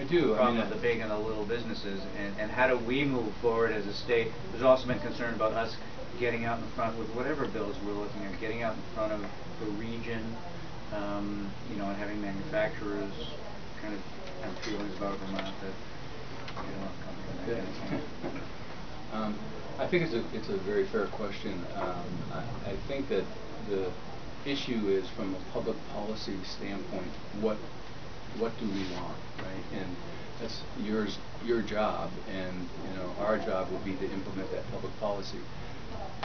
do. problem with the big and the little businesses, and how do we move forward as a state? There's also been concern about us getting out in front with whatever bills we're looking at, getting out in front of the region, you know, and having manufacturers kind of have feelings about Vermont that you don't want to come here. That kind of thing. I think it's a very fair question. I think that the issue is, from a public policy standpoint, what do we want, right? And that's your job, and you know, our job will be to implement that public policy.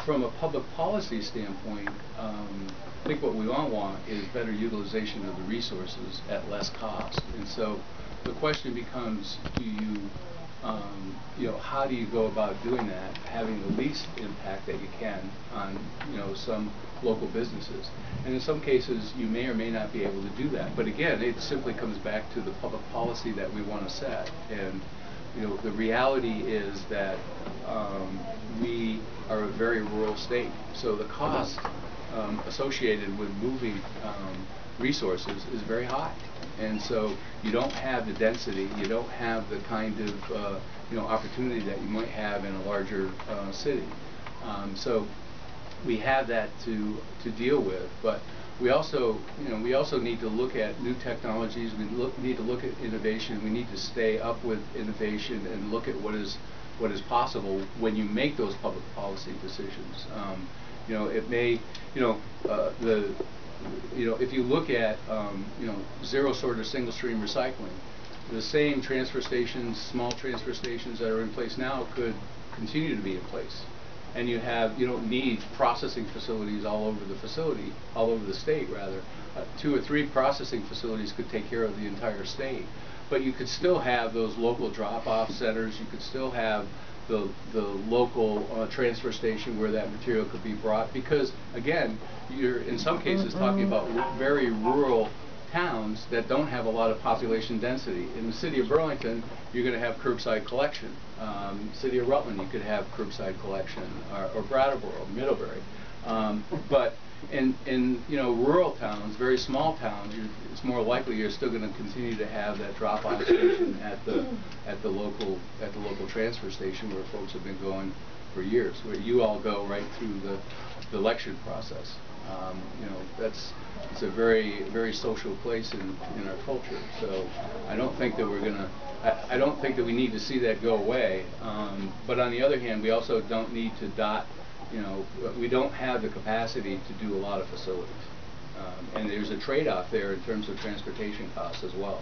From a public policy standpoint, I think what we all want is better utilization of the resources at less cost. And so the question becomes, you know, how do you go about doing that, having the least impact that you can on, you know, some local businesses. And in some cases, you may or may not be able to do that. But again, it simply comes back to the public policy that we want to set. And you know, the reality is that we are a very rural state, so the cost associated with moving resources is very high. And so you don't have the density, you don't have the kind of you know, opportunity that you might have in a larger city. So we have that to deal with, but we also, you know, we also need to look at new technologies. We need to look at innovation. We need to stay up with innovation and look at what is possible when you make those public policy decisions. You know, it may, you know, if you look at you know, zero sort of single stream recycling, the same transfer stations, small transfer stations that are in place now could continue to be in place. And you don't need processing facilities all over the state rather. 2 or 3 processing facilities could take care of the entire state. But you could still have those local drop-off centers. You could still have the local transfer station where that material could be brought, because again, you're in some cases talking about very rural towns that don't have a lot of population density. In the city of Burlington, you're going to have curbside collection. City of Rutland, you could have curbside collection, or Brattleboro, Middlebury. But in you know, rural towns, very small towns, it's more likely you're still going to continue to have that drop-off station at the local transfer station where folks have been going for years, where you all go right through the election process. You know, it's a very social place in our culture. So I don't think that I don't think that we need to see that go away. But on the other hand, we also don't need to you know, we don't have the capacity to do a lot of facilities. And there's a trade-off there in terms of transportation costs as well.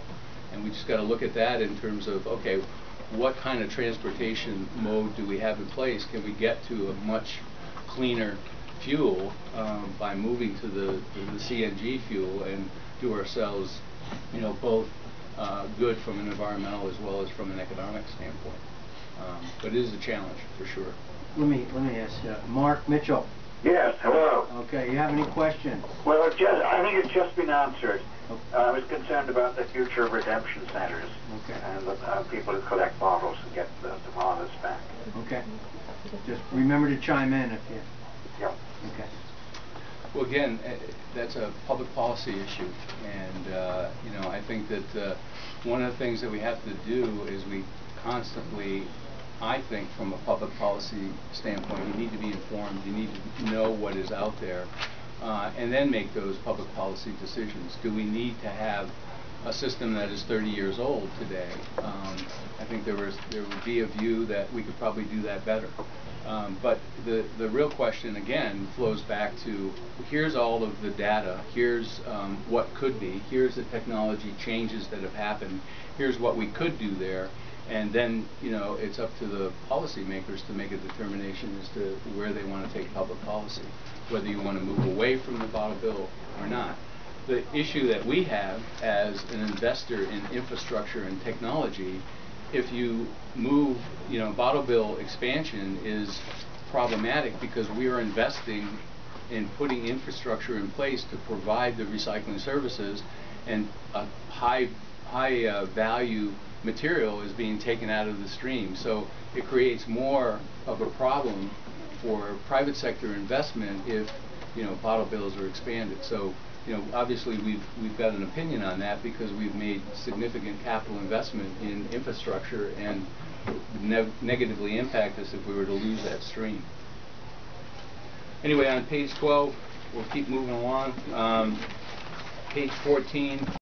And we just got to look at that in terms of, okay, what kind of transportation mode do we have in place? Can we get to a much cleaner fuel by moving to the CNG fuel and do ourselves, you know, both good from an environmental as well as from an economic standpoint. But it is a challenge for sure. Let me ask Mark Mitchell. Yes, hello. Okay, you have any questions? Well, I think it's just been answered. I was concerned about the future of redemption centers, and the people who collect bottles and get the bottles back. Okay. Just remember to chime in if you... Yep. Okay. Well, again, that's a public policy issue, and you know, I think that one of the things that we have to do is we constantly, I think, from a public policy standpoint, you need to be informed, you need to know what is out there, and then make those public policy decisions. Do we need to have a system that is 30 years old today? I think there would be a view that we could probably do that better. But the real question, again, flows back to, here's all of the data, here's what could be, here's the technology changes that have happened, here's what we could do there. And then, you know, it's up to the policymakers to make a determination as to where they want to take public policy, whether you want to move away from the bottle bill or not. The issue that we have as an investor in infrastructure and technology, if you move, you know, bottle bill expansion is problematic because we are investing in putting infrastructure in place to provide the recycling services, and a high value material is being taken out of the stream. So it creates more of a problem for private sector investment if, you know, bottle bills are expanded. So you know, obviously we've got an opinion on that because we've made significant capital investment in infrastructure, and would negatively impact us if we were to lose that stream. Anyway, on page 12, we'll keep moving along. Page 14,